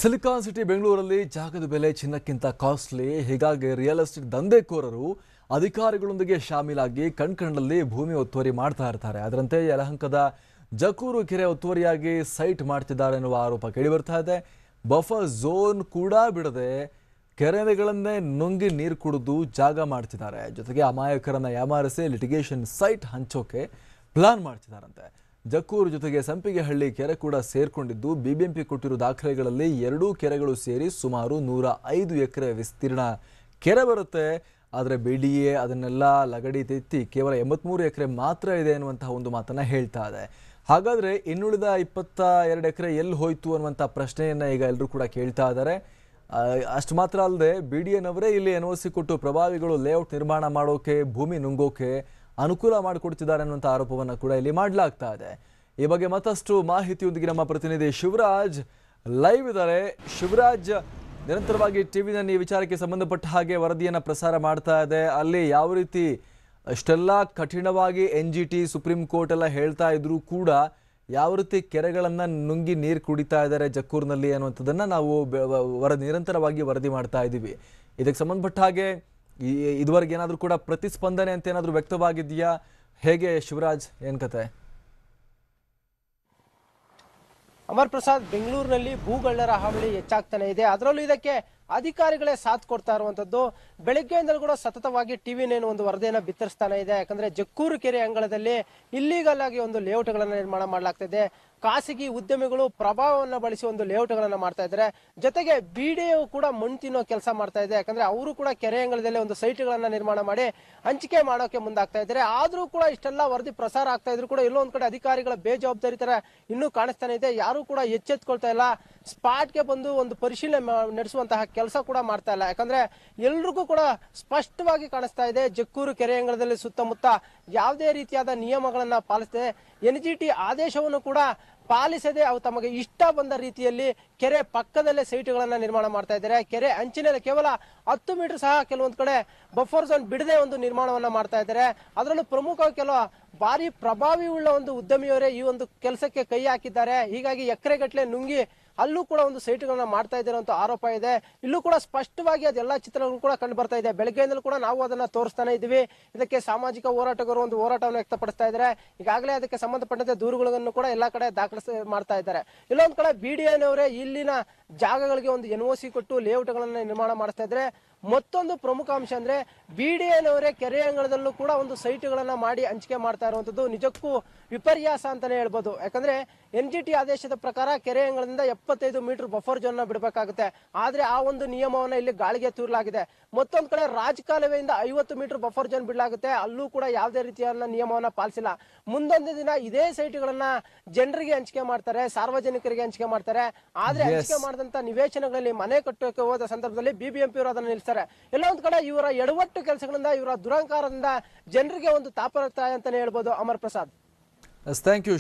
Silicon city ಬೆಂಗಳೂರಲ್ಲಿ ಜಾಗದ ಬೆಲೆ ಚಿನ್ನಕ್ಕಿಂತ ಕಾಸ್ಟ್ಲಿ. ಹೀಗಾಗಿ ರಿಯಲ್ ಎಸ್ಟೇಟ್ ದಂಧೆಕೋರರು ಅಧಿಕಾರಿಗಳೊಂದಿಗೆ ಶಾಮೀಲಾಗಿ ಕಣ್ಕಂಡಲ್ಲಿ ಭೂಮಿ ಒತ್ತುವರಿ ಮಾಡ್ತಾ ಇರ್ತಾರೆ. ಅದರಂತೆ ಯಲಹಂಕದ ಜಕ್ಕೂರು ಕೆರೆ ಒತ್ತುವರಿಯಾಗಿ ಸೈಟ್ ಮಾಡ್ತಿದ್ದಾರೆ ಎನ್ನುವ ಆರೋಪ ಕೇಳಿಬರ್ತಾ ಇದೆ. ಬಫರ್ ಝೋನ್ ಕೂಡ ಬಿಡದೆ ಕೆರೆಗಳನ್ನೇ ನುಂಗಿ ನೀರು ಕುಡಿದು ಜಾಗ ಮಾಡ್ತಿದ್ದಾರೆ. ಜೊತೆಗೆ ಅಮಾಯಕರನ್ನ ಯಾಮಾರಿಸಿ ಲಿಟಿಗೇಷನ್ ಸೈಟ್ ಹಂಚೋಕೆ ಪ್ಲಾನ್ ಮಾಡ್ತಿದ್ದಾರಂತೆ. ಜಕ್ಕೂರು ಜೊತೆಗೆ ಸಂಪಿಗೆಹಳ್ಳಿ ಕೆರೆ ಕೂಡ ಸೇರ್ಕೊಂಡಿದ್ದು ಬಿಬಿಎಂಪಿ ಕೊಟ್ಟಿರುವ ದಾಖಲೆಗಳಲ್ಲಿ ಎರಡೂ ಕೆರೆಗಳು ಸೇರಿ ಸುಮಾರು 105 ಎಕರೆ ವಿಸ್ತೀರ್ಣ ಕೆರೆ ಬರುತ್ತೆ. ಆದರೆ ಬಿಡಿಎ ಅದನ್ನೆಲ್ಲ ಲಗಡಿ ತೆತ್ತಿ ಕೇವಲ 83 ಎಕರೆ ಮಾತ್ರ ಇದೆ ಅನ್ನುವಂತಹ ಒಂದು ಮಾತನ್ನ ಹೇಳ್ತಾ ಇದೆ. ಹಾಗಾದ್ರೆ ಇನ್ನುಳಿದ 22 ಎಕರೆ ಎಲ್ಲಿ ಹೋಯ್ತು ಅನ್ನುವಂಥ ಪ್ರಶ್ನೆಯನ್ನ ಈಗ ಎಲ್ಲರೂ ಕೂಡ ಕೇಳ್ತಾ ಇದ್ದಾರೆ. ಅಷ್ಟು ಮಾತ್ರ ಅಲ್ಲದೆ ಬಿಡಿಎನವರೇ ಇಲ್ಲಿ ಎನ್ಒಸಿ ಕೊಟ್ಟು ಪ್ರಭಾವಿಗಳು ಲೇಔಟ್ ನಿರ್ಮಾಣ ಮಾಡೋಕೆ ಭೂಮಿ ನುಂಗೋಕೆ ಅನುಕೂಲ ಮಾಡಿಕೊಡ್ತಿದ್ದಾರೆ ಅನ್ನುವಂಥ ಆರೋಪವನ್ನು ಕೂಡ ಇಲ್ಲಿ ಮಾಡಲಾಗ್ತಾ ಇದೆ. ಈ ಬಗ್ಗೆ ಮತ್ತಷ್ಟು ಮಾಹಿತಿಯೊಂದಿಗೆ ನಮ್ಮ ಪ್ರತಿನಿಧಿ ಶಿವರಾಜ್ ಲೈವ್ ಇದ್ದಾರೆ. ಶಿವರಾಜ್, ನಿರಂತರವಾಗಿ ಟಿವಿನಲ್ಲಿ ಈ ವಿಚಾರಕ್ಕೆ ಸಂಬಂಧಪಟ್ಟ ಹಾಗೆ ವರದಿಯನ್ನು ಪ್ರಸಾರ ಮಾಡ್ತಾ ಇದೆ. ಅಲ್ಲಿ ಯಾವ ರೀತಿ ಅಷ್ಟೆಲ್ಲ ಕಠಿಣವಾಗಿ NGT ಸುಪ್ರೀಂ ಕೋರ್ಟ್ ಎಲ್ಲ ಹೇಳ್ತಾ ಇದ್ರು ಕೂಡ ಯಾವ ರೀತಿ ಕೆರೆಗಳನ್ನು ನುಂಗಿ ನೀರು ಕುಡಿತಾ ಇದ್ದಾರೆ ಜಕ್ಕೂರಿನಲ್ಲಿ ಅನ್ನುವಂಥದ್ದನ್ನು ನಾವು ನಿರಂತರವಾಗಿ ವರದಿ ಮಾಡ್ತಾ ಇದ್ದೀವಿ. ಇದಕ್ಕೆ ಸಂಬಂಧಪಟ್ಟ ಹಾಗೆ ಇದುವರೆಗೆ ಏನಾದರೂ ಕೂಡ ಪ್ರತಿಸ್ಪಂದನೆ ಅಂತ ಏನಾದರೂ ವ್ಯಕ್ತವಾಗಿದೆಯಾ? ಹೇಗೆ ಶಿವರಾಜ್, ಏನ್ ಕತೆ? ಅಮರ್ ಪ್ರಸಾದ್, ಬೆಂಗಳೂರಿನಲ್ಲಿ ಭೂಗಳ್ಳರ ಹಾವಳಿ ಹೆಚ್ಚಾಗ್ತಾನೆ ಇದೆ. ಅದರಲ್ಲೂ ಇದಕ್ಕೆ ಅಧಿಕಾರಿಗಳೇ ಸಾಥ್ ಕೊಡ್ತಾ ಇರುವಂತದ್ದು. ಬೆಳಗ್ಗೆಯಿಂದಲೂ ಕೂಡ ಸತತವಾಗಿ ಟಿವಿ ನೇನು ಒಂದು ವರದಿಯನ್ನ ಬಿತ್ತರಿಸ್ತಾನೆ ಇದೆ. ಯಾಕಂದ್ರೆ ಜಕ್ಕೂರು ಕೆರೆ ಅಂಗಳದಲ್ಲಿ ಇಲ್ಲೀಗಲ್ ಆಗಿ ಒಂದು ಲೇಔಟ್ಗಳನ್ನ ನಿರ್ಮಾಣ ಮಾಡಲಾಗ್ತಾ ಇದೆ. ಖಾಸಗಿ ಉದ್ಯಮಿಗಳು ಪ್ರಭಾವವನ್ನು ಬಳಸಿ ಒಂದು ಲೇಔಟ್ಗಳನ್ನ ಮಾಡ್ತಾ ಇದ್ದಾರೆ. ಜೊತೆಗೆ ಬಿಡಿಎ ಕೂಡ ಮಣ್ಣು ತಿನ್ನೋ ಕೆಲಸ ಮಾಡ್ತಾ ಇದೆ. ಯಾಕಂದ್ರೆ ಅವರು ಕೂಡ ಕೆರೆ ಅಂಗಳದಲ್ಲಿ ಒಂದು ಸೈಟ್ಗಳನ್ನ ನಿರ್ಮಾಣ ಮಾಡಿ ಹಂಚಿಕೆ ಮಾಡೋಕೆ ಮುಂದಾಗ್ತಾ ಇದ್ದಾರೆ. ಆದ್ರೂ ಕೂಡ ಇಷ್ಟೆಲ್ಲ ವರದಿ ಪ್ರಸಾರ ಆಗ್ತಾ ಇದ್ರು ಕೂಡ ಎಲ್ಲೋ ಒಂದ್ ಕಡೆ ಅಧಿಕಾರಿಗಳ ಬೇಜವಾಬ್ದಾರಿ ತರ ಇನ್ನೂ ಕಾಣಿಸ್ತಾನೆ ಇದೆ. ಯಾರು ಕೂಡ ಎಚ್ಚೆತ್ಕೊಳ್ತಾ ಇಲ್ಲ. ಸ್ಪಾಟ್ಗೆ ಬಂದು ಒಂದು ಪರಿಶೀಲನೆ ನಡೆಸುವಂತಹ ಕೆಲಸ ಕೂಡ ಮಾಡ್ತಾ ಇಲ್ಲ. ಯಾಕಂದ್ರೆ ಎಲ್ರಿಗೂ ಕೂಡ ಸ್ಪಷ್ಟವಾಗಿ ಕಾಣಿಸ್ತಾ ಇದೆ, ಜಕ್ಕೂರು ಕೆರೆ ಅಂಗಳದಲ್ಲಿ ಸುತ್ತಮುತ್ತ ಯಾವುದೇ ರೀತಿಯಾದ ನಿಯಮಗಳನ್ನ ಪಾಲಿಸದೆ NGT ಆದೇಶವನ್ನು ಕೂಡ ಪಾಲಿಸದೆ ಅವು ತಮಗೆ ಇಷ್ಟ ಬಂದ ರೀತಿಯಲ್ಲಿ ಕೆರೆ ಪಕ್ಕದಲ್ಲೇ ಸೈಟ್ಗಳನ್ನ ನಿರ್ಮಾಣ ಮಾಡ್ತಾ ಇದ್ದಾರೆ. ಕೆರೆ ಅಂಚಿನಲ್ಲಿ ಕೇವಲ 10 ಮೀಟರ್ ಸಹ ಕೆಲವೊಂದು ಕಡೆ ಬಫರ್ ಝೋನ್ ಬಿಡದೆ ಒಂದು ನಿರ್ಮಾಣವನ್ನ ಮಾಡ್ತಾ ಇದ್ದಾರೆ. ಅದರಲ್ಲೂ ಪ್ರಮುಖವಾಗಿ ಕೆಲವು ಭಾರಿ ಪ್ರಭಾವಿ ಉಳ್ಳ ಒಂದು ಉದ್ಯಮಿಯವರೇ ಈ ಒಂದು ಕೆಲಸಕ್ಕೆ ಕೈ ಹಾಕಿದ್ದಾರೆ. ಹೀಗಾಗಿ ಎಕರೆಗಟ್ಟಲೆ ನುಂಗಿ ಅಲ್ಲೂ ಕೂಡ ಒಂದು ಸೈಟ್ಗಳನ್ನ ಮಾಡ್ತಾ ಇದ್ದಾರೆ ಅಂತ ಆರೋಪ ಇದೆ. ಇಲ್ಲೂ ಕೂಡ ಸ್ಪಷ್ಟವಾಗಿ ಅದೆಲ್ಲ ಚಿತ್ರಗಳು ಕೂಡ ಕಂಡು ಬರ್ತಾ ಇದೆ. ಬೆಳಗ್ಗೆಯಿಂದಲೂ ಕೂಡ ನಾವು ಅದನ್ನ ತೋರಿಸ್ತಾನೆ ಇದ್ದೀವಿ. ಇದಕ್ಕೆ ಸಾಮಾಜಿಕ ಹೋರಾಟಗಾರರು ಒಂದು ಹೋರಾಟವನ್ನು ವ್ಯಕ್ತಪಡಿಸ್ತಾ ಇದ್ದಾರೆ. ಈಗಾಗಲೇ ಅದಕ್ಕೆ ಸಂಬಂಧಪಟ್ಟಂತೆ ದೂರುಗಳನ್ನು ಕೂಡ ಎಲ್ಲಾ ಕಡೆ ದಾಖಲಿಸಿ ಮಾಡ್ತಾ ಇದ್ದಾರೆ. ಇಲ್ಲೊಂದ್ ಕಡೆ ಬಿಡಿಎನವರೇ ಇಲ್ಲಿನ ಜಾಗಗಳಿಗೆ ಒಂದು NOC ಕೊಟ್ಟು ಲೇಔಟ್ಗಳನ್ನ ನಿರ್ಮಾಣ ಮಾಡ್ತಾ ಇದ್ದಾರೆ. ಮತ್ತೊಂದು ಪ್ರಮುಖ ಅಂಶ ಅಂದ್ರೆ ಬಿಡಿಎನವರೇ ಕೆರೆ ಅಂಗಳದಲ್ಲೂ ಕೂಡ ಒಂದು ಸೈಟ್ಗಳನ್ನ ಮಾಡಿ ಹಂಚಿಕೆ ಮಾಡ್ತಾ ಇರುವಂತದ್ದು ನಿಜಕ್ಕೂ ವಿಪರ್ಯಾಸ ಅಂತಾನೆ ಹೇಳ್ಬೋದು. ಯಾಕಂದ್ರೆ NGT ಆದೇಶದ ಪ್ರಕಾರ ಕೆರೆ ಅಂಗಳದಿಂದ 75 ಮೀಟರ್ ಬಫರ್ ಝೋನ್ ಬಿಡಬೇಕಾಗುತ್ತೆ. ಆದ್ರೆ ಆ ಒಂದು ನಿಯಮವನ್ನ ಇಲ್ಲಿ ಗಾಳಿಗೆ ತೂರಲಾಗಿದೆ. ಮತ್ತೊಂದ್ ಕಡೆ ರಾಜಕಾಲುವೆಯಿಂದ 50 ಮೀಟರ್ ಬಫರ್ ಝೋನ್ ಬಿಡಲಾಗುತ್ತೆ. ಅಲ್ಲೂ ಕೂಡ ಯಾವುದೇ ರೀತಿಯ ನಿಯಮವನ್ನ ಪಾಲಿಸಿಲ್ಲ. ಮುಂದೊಂದು ದಿನ ಇದೇ ಸೈಟ್ಗಳನ್ನ ಜನರಿಗೆ ಹಂಚಿಕೆ ಮಾಡ್ತಾರೆ, ಸಾರ್ವಜನಿಕರಿಗೆ ಹಂಚಿಕೆ ಮಾಡ್ತಾರೆ. ಆದ್ರೆ ಹಂಚಿಕೆ ಮಾಡಿದಂತ ನಿವೇಶನಗಳಲ್ಲಿ ಮನೆ ಕಟ್ಟೋಕೆ ಹೋದ ಸಂದರ್ಭದಲ್ಲಿ BBMP ಅವರು ಅದನ್ನ ನಿಲ್ಲಿಸ್ತಾರೆ. ಎಲ್ಲ ಒಂದ್ ಕಡೆ ಇವರ ಎಡವಟ್ಟು ಕೆಲಸಗಳಿಂದ, ಇವರ ದುರಂಕಾರದಿಂದ ಜನರಿಗೆ ಒಂದು ತಾಪರ್ತಾ ಅಂತಾನೆ ಹೇಳ್ಬೋದು. Amar Prasad, thank you.